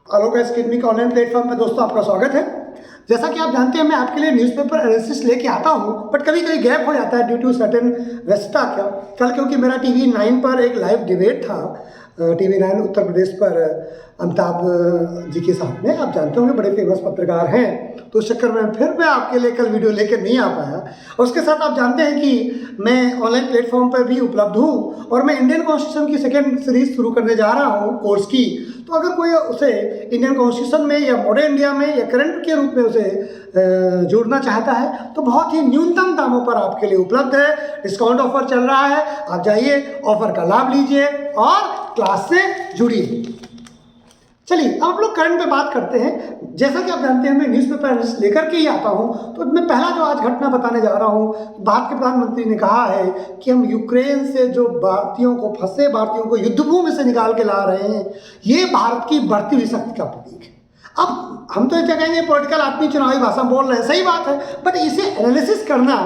आलोक academy के online platform में दोस्तों आपका स्वागत है। जैसा कि आप जानते हैं मैं आपके लिए न्यूज़पेपर एनालिसिस लेके आता हूं, बट कभी कभी गैप हो जाता है ड्यू टू सर्टेन व्यस्तता। कल क्योंकि मेरा टीवी 9 पर एक लाइव डिबेट था, टीवी 9 उत्तर प्रदेश पर अमिताभ जी के साथ में, आप जानते होंगे बड़े फेमस पत्रकार हैं, तो उस चक्कर में फिर मैं आपके लिए कल वीडियो लेकर नहीं आ पाया। और उसके साथ आप जानते हैं कि मैं ऑनलाइन प्लेटफॉर्म पर भी उपलब्ध हूँ और मैं इंडियन कॉन्स्टिट्यूशन की सेकेंड सीरीज शुरू करने जा रहा हूँ कोर्स की। तो अगर कोई उसे इंडियन कॉन्स्टिट्यूशन में या मॉडर्न इंडिया में या करंट के रूप में उसे जोड़ना चाहता है तो बहुत ही न्यूनतम दामों पर आपके लिए उपलब्ध है। डिस्काउंट ऑफर चल रहा है, आप जाइए, ऑफर का लाभ लीजिए और क्लास से जुड़िए। चलिए अब हम लोग करंट पे बात करते हैं। जैसा कि आप जानते हैं मैं न्यूज़पेपर एनालिसिस लेकर के ही आता हूं, तो मैं पहला जो आज घटना बताने जा रहा हूं, भारत के प्रधानमंत्री ने कहा है कि हम यूक्रेन से जो भारतीयों को फंसे भारतीयों को युद्धभूमि से निकाल के ला रहे हैं, ये भारत की बढ़ती हुई शक्ति का प्रतीक है। अब हम तो ये कहेंगे पॉलिटिकल आदमी चुनावी भाषा बोल रहे हैं, सही बात है, बट इसे एनालिसिस करना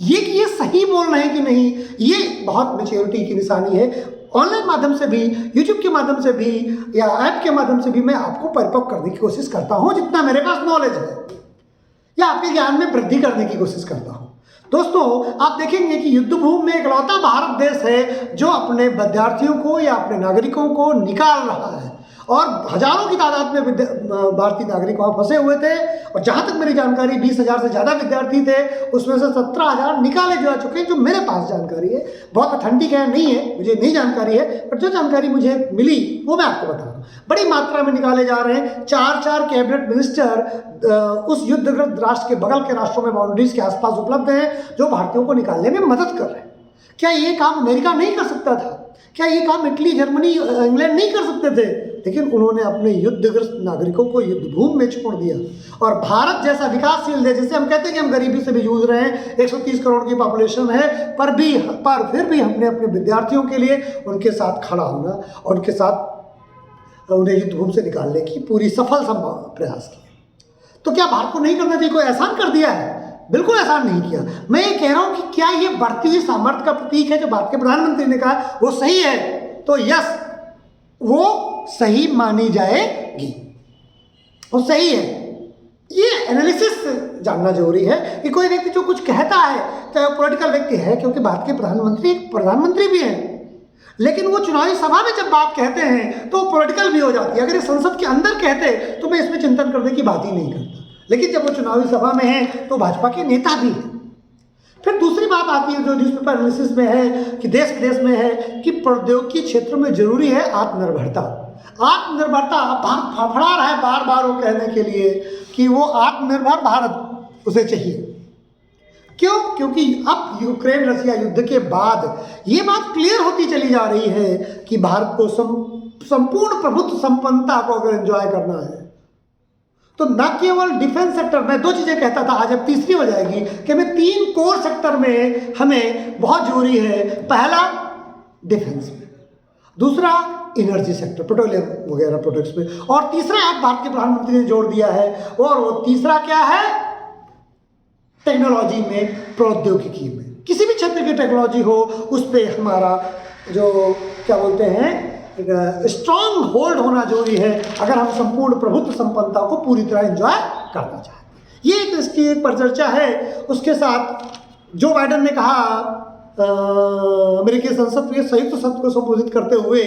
ये कि ये सही बोल रहे हैं कि नहीं, ये बहुत मैच्योरिटी की निशानी है। ऑनलाइन माध्यम से भी, यूट्यूब के माध्यम से भी या ऐप के माध्यम से भी मैं आपको परिपक्व करने की कोशिश करता हूं जितना मेरे पास नॉलेज है, या आपके ज्ञान में वृद्धि करने की कोशिश करता हूं। दोस्तों आप देखेंगे कि युद्धभूमि में इकलौता भारत देश है जो अपने विद्यार्थियों को या अपने नागरिकों को निकाल रहा है, और हजारों की तादाद में भारतीय नागरिक वहाँ फंसे हुए थे। और जहाँ तक मेरी जानकारी 20,000 से ज़्यादा विद्यार्थी थे, उसमें से 17,000 निकाले जा चुके हैं, जो मेरे पास जानकारी है। बहुत ऑथेंटिक है नहीं है, मुझे नहीं जानकारी है, पर जो जानकारी मुझे मिली वो मैं आपको बता रहा हूँ। बड़ी मात्रा में निकाले जा रहे हैं। 4 कैबिनेट मिनिस्टर उस युद्धग्रस्त राष्ट्र के बगल के राष्ट्रों में बाउंड्रीज के आसपास उपलब्ध हैं जो भारतीयों को निकालने में मदद कर रहे हैं। क्या ये काम अमेरिका नहीं कर सकता था? क्या ये काम इटली, जर्मनी, इंग्लैंड नहीं कर सकते थे? लेकिन उन्होंने अपने युद्धग्रस्त नागरिकों को युद्धभूमि में छोड़ दिया। और भारत जैसा विकासशील देश, जिसे हम कहते हैं कि हम गरीबी से भी जूझ रहे हैं, 130 करोड़ की पॉपुलेशन है, पर फिर भी हमने अपने विद्यार्थियों के लिए उनके साथ खड़ा होना और उनके साथ उन्हें युद्धभूमि से निकालने की पूरी सफल प्रयास किया। तो क्या भारत को नहीं करना चाहिए? कोई एहसान कर दिया है? बिल्कुल एहसान नहीं किया। मैं ये कह रहा हूं कि क्या ये बढ़ती हुई सामर्थ्य का प्रतीक है जो भारत के प्रधानमंत्री ने कहा वो सही है? तो यस, वो सही मानी जाएगी, वो सही है। ये एनालिसिस जानना जरूरी है कि कोई व्यक्ति जो कुछ कहता है, चाहे वो पॉलिटिकल व्यक्ति है, क्योंकि भारत के प्रधानमंत्री एक प्रधानमंत्री भी हैं, लेकिन वो चुनावी सभा में जब बात कहते हैं तो पॉलिटिकल भी हो जाती है। अगर ये संसद के अंदर कहते तो मैं इसमें चिंतन करने की बात ही नहीं करता, लेकिन जब वो चुनावी सभा में है तो भाजपा के नेता भी हैं। फिर दूसरी बात आती है जो न्यूज़पेपर एनालिसिस में है कि देश विदेश में है कि प्रौद्योगिकी क्षेत्र में जरूरी है आत्मनिर्भरता। आत्मनिर्भरता भारत फड़फड़ा रहा है बार बार वो कहने के लिए कि वो आत्मनिर्भर भारत उसे चाहिए। क्यों? क्योंकि अब यूक्रेन रसिया युद्ध के बाद ये बात क्लियर होती चली जा रही है कि भारत को संपूर्ण प्रभुत्व संपन्नता को अगर एंजॉय करना है तो न केवल डिफेंस सेक्टर में, 2 चीजें कहता था, आज अब तीसरी हो जाएगी कि मैं 3 कोर सेक्टर में हमें बहुत जरूरी है। पहला डिफेंस में, दूसरा एनर्जी सेक्टर, पेट्रोलियम वगैरह प्रोडक्ट्स में, और तीसरा आज भारत के प्रधानमंत्री ने जोड़ दिया है, और वो तीसरा क्या है? टेक्नोलॉजी में, प्रौद्योगिकी में। किसी भी क्षेत्र की टेक्नोलॉजी हो उस पर हमारा जो क्या बोलते हैं स्ट्रॉन्ग होल्ड होना जरूरी है अगर हम संपूर्ण प्रभुत्व संपन्नता को पूरी तरह एंजॉय करना चाहते हैं। ये एक इसकी एक परिचर्चा है। उसके साथ जो बाइडेन ने कहा अमेरिकी संसद के संयुक्त सत्र को संबोधित करते हुए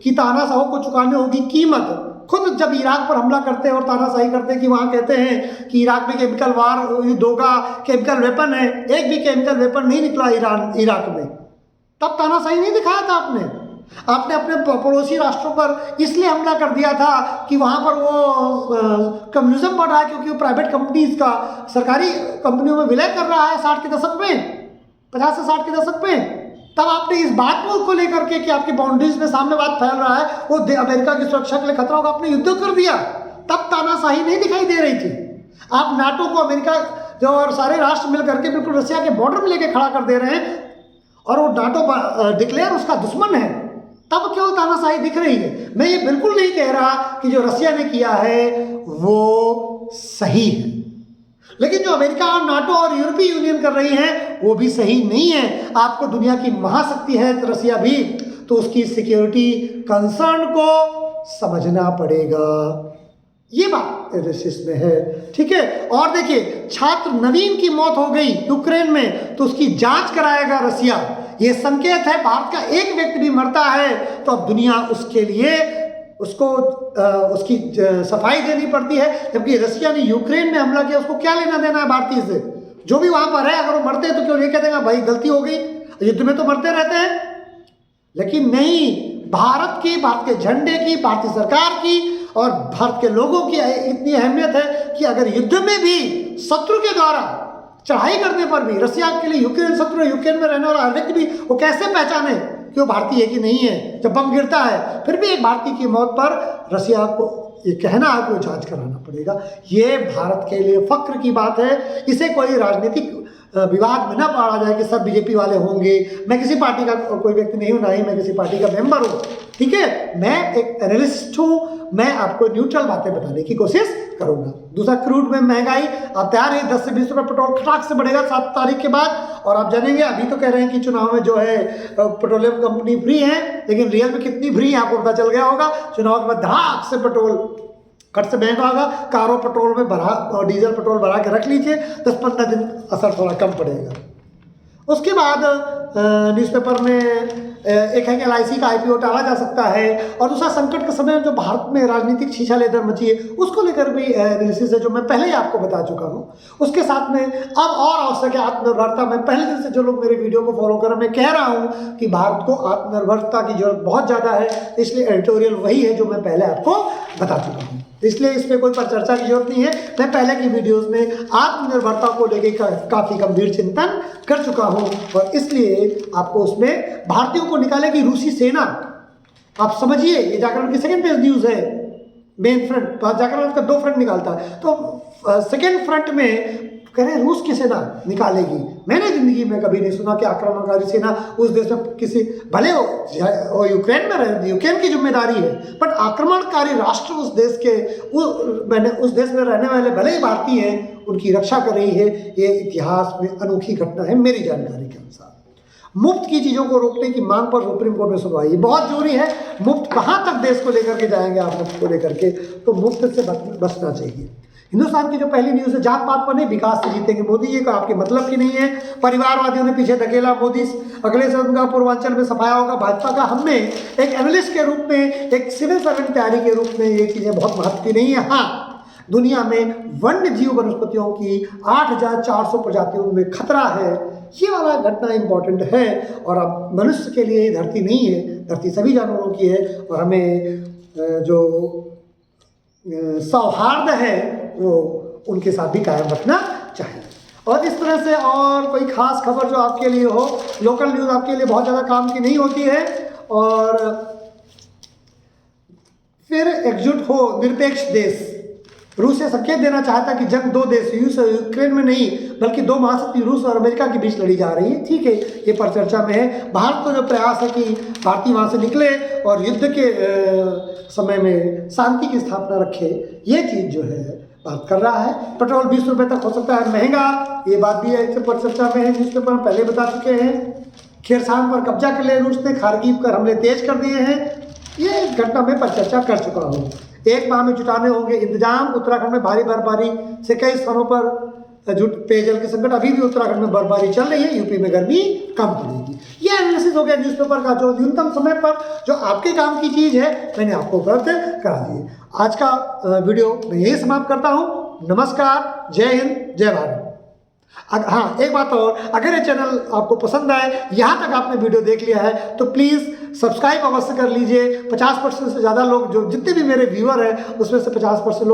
कि तानाशाहों को चुकाने होगी कीमत। खुद जब इराक पर हमला करते हैं और तानाशाही करते हैं कि वहाँ कहते हैं कि इराक में केमिकल वार युद्ध होगा, केमिकल वेपन है, एक भी केमिकल वेपन नहीं निकला इराक में, तब तानाशाही नहीं दिखाया था आपने अपने पड़ोसी राष्ट्रों पर इसलिए हमला कर दिया था कि वहाँ पर वो कम्युनिज्म बढ़ रहा है, क्योंकि वो प्राइवेट कंपनीज का सरकारी कंपनियों में विलय कर रहा है 60 के दशक में, 50 से 60 के दशक में। तब आपने इस बात को लेकर के कि आपकी बाउंड्रीज में सामने बात फैल रहा है, वो अमेरिका की सुरक्षा के लिए खतरा होगा, आपने युद्ध कर दिया। तब तानाशाही नहीं दिखाई दे रही थी। आप नाटो को, अमेरिका जो और सारे राष्ट्र मिल करके बिल्कुल रसिया के बॉर्डर में लेके खड़ा कर दे रहे हैं, और वो नाटो डिक्लेयर उसका दुश्मन है, तब केवल तानाशाही दिख रही है। मैं ये बिल्कुल नहीं कह रहा कि जो रसिया ने किया है वो सही है, लेकिन जो अमेरिका और नाटो और यूरोपीय यूनियन कर रही है वो भी सही नहीं है। आपको दुनिया की महाशक्ति है रसिया भी, तो उसकी सिक्योरिटी कंसर्न को समझना पड़ेगा। ये बात एनालिसिस में है, ठीक है। और देखिए, छात्र नवीन की मौत हो गई यूक्रेन में तो उसकी जांच कराएगा रसिया। ये संकेत है भारत का एक व्यक्ति भी मरता है तो अब दुनिया उसके लिए उसकी सफाई देनी पड़ती है, जबकि रसिया ने यूक्रेन में हमला किया, उसको क्या लेना देना है भारतीय से? जो भी वहां पर है, अगर वो मरते हैं तो क्यों नहीं कह देगा भाई गलती हो गई, युद्ध में तो मरते रहते हैं। लेकिन नहीं, भारत के झंडे की, भारतीय सरकार की और भारत के लोगों की इतनी अहमियत है कि अगर युद्ध में भी शत्रु के द्वारा चढ़ाई करने पर भी, रसिया के लिए यूक्रेन शत्रु है, यूक्रेन में रहने वाला हर व्यक्ति भी वो कैसे पहचाने कि वो भारतीय है कि नहीं है? जब बम गिरता है फिर भी एक भारतीय की मौत पर रसिया को ये कहना है कि वो जांच कराना पड़ेगा। ये भारत के लिए फख्र की बात है। इसे कोई राजनीतिक विवाद में ना पड़ा जाए कि सब बीजेपी वाले होंगे। मैं किसी पार्टी का कोई व्यक्ति नहीं हूँ, ना ही मैं किसी पार्टी का मेंबर हूँ, ठीक है। मैं एक एनालिस्ट हूँ, मैं आपको न्यूट्रल बातें बताने की कोशिश करूंगा। दूसरा, क्रूड में महंगाई आप तैयार है, 10 से 20 रुपये पेट्रोल खटाक से बढ़ेगा 7 तारीख के बाद। और आप जानेंगे, अभी तो कह रहे हैं कि चुनाव में जो है पेट्रोलियम कंपनी फ्री है, लेकिन रियल में कितनी फ्री है आपको पता चल गया होगा। चुनाव के बाद धड़ाक से पेट्रोल कट से महंगा होगा। कारों पेट्रोल में भरा, डीजल पेट्रोल भरा के रख लीजिए, 10-15 दिन असर थोड़ा कम पड़ेगा। उसके बाद न्यूज़पेपर में एक है कि LIC का IPO टाला जा सकता है। और दूसरा, संकट के समय में जो भारत में राजनीतिक छीछालेदर मची है उसको लेकर भी एनालिसिस है, जो मैं पहले ही आपको बता चुका हूँ। उसके साथ में अब और आवश्यक है आत्मनिर्भरता। मैं पहले दिन से जो लोग मेरे वीडियो को फॉलो कर रहे हैं, मैं कह रहा हूँ कि भारत को आत्मनिर्भरता की जरूरत बहुत ज़्यादा है, इसलिए एडिटोरियल वही है जो मैं पहले आपको बता चुका हूँ, इसलिए इस पर कोई चर्चा की जरूरत नहीं है। मैं पहले की वीडियोस में आत्मनिर्भरता को लेकर काफ़ी गंभीर चिंतन कर चुका हूं और इसलिए आपको उसमें भारतीयों को निकालेगी रूसी सेना। आप समझिए, ये जागरण की सेकंड पेज न्यूज़ है। मेन फ्रंट, जागरण का 2 फ्रंट निकालता है, तो सेकंड फ्रंट में कह रहे रूस की सेना निकालेगी। मैंने जिंदगी में कभी नहीं सुना कि आक्रमणकारी सेना उस देश में किसी, भले वो यूक्रेन में रहे, यूक्रेन की जिम्मेदारी है, बट आक्रमणकारी राष्ट्र उस देश के उस देश में रहने वाले भले ही भारतीय हैं, उनकी रक्षा कर रही है। ये इतिहास में अनोखी घटना है मेरी जानकारी के अनुसार। मुफ्त की चीज़ों को रोकने की मांग पर सुप्रीम कोर्ट में सुनवाई बहुत जरूरी है। मुफ्त कहाँ तक देश को लेकर के जाएंगे आप? मुफ्त को लेकर के तो मुफ्त से बचना चाहिए। हिंदुस्तान की जो पहली न्यूज़ है, जात पात पर नहीं विकास से जीतेंगे मोदी, ये का आपके मतलब की नहीं है। परिवारवादियों ने पीछे धकेला मोदी, अगले से उनका पूर्वांचल में सफाया होगा भाजपा का। हमने एक एनालिस्ट के रूप में, एक सिविल सर्वेंट तैयारी के रूप में ये चीज़ें बहुत महत्व की नहीं है। हाँ, दुनिया में वन्य जीव वनस्पतियों की 8400 प्रजातियों में खतरा है, ये वाला घटना इंपॉर्टेंट है। और अब मनुष्य के लिए धरती नहीं है, धरती सभी जानवरों की है और हमें जो सौहार्द है वो उनके साथ भी कायम रखना चाहिए। और इस तरह से और कोई खास खबर जो आपके लिए हो, लोकल न्यूज़ आपके लिए बहुत ज़्यादा काम की नहीं होती है। और फिर एकजुट हो निरपेक्ष देश, रूस ये संकेत देना चाहता कि जंग 2 देश, रूस और यूक्रेन में नहीं बल्कि 2 महाशक्ति रूस और अमेरिका के बीच लड़ी जा रही है। ठीक है, ये पर चर्चा में है। भारत को जो प्रयास है कि भारतीय वहाँ से निकले और युद्ध के समय में शांति की स्थापना रखे, ये चीज़ जो है भारत कर रहा है। पेट्रोल 20 रुपये तक हो सकता है महंगा, ये बात भी है पर चर्चा में है, न्यूज़पेपर में पहले बता चुके हैं। खेरसान पर कब्जा कर लिया रूस ने, खारकीव पर हमले तेज कर दिए हैं। ये घटना में पर चर्चा कर चुका हूँ। 1 माह में जुटाने होंगे इंतजाम। उत्तराखंड में भारी बर्फबारी से कई स्थानों पर पेयजल के संकट, अभी भी उत्तराखंड में बर्फबारी चल रही है, यूपी में गर्मी कम पड़ेगी। ये एनालिसिस हो गया न्यूज़पेपर का, जो न्यूनतम समय पर जो आपके काम की चीज़ है मैंने आपको उपलब्ध करा दी। आज का वीडियो मैं यही समाप्त करता हूँ। नमस्कार, जय हिंद, जय भारत। हाँ, एक बात और, अगर ये चैनल आपको पसंद आए, यहाँ तक आपने वीडियो देख लिया है तो प्लीज़ सब्सक्राइब अवश्य कर लीजिए। 50% से ज़्यादा लोग, जो जितने भी मेरे व्यूअर हैं उसमें से 50%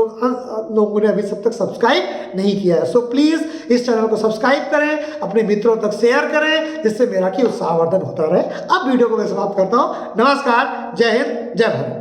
लोगों ने अभी सब तक सब्सक्राइब नहीं किया है। सो प्लीज़ इस चैनल को सब्सक्राइब करें, अपने मित्रों तक शेयर करें, जिससे मेरा की उत्साहवर्धन होता रहे। अब वीडियो को मैं समाप्त करता हूँ। नमस्कार, जय हिंद, जय भारत।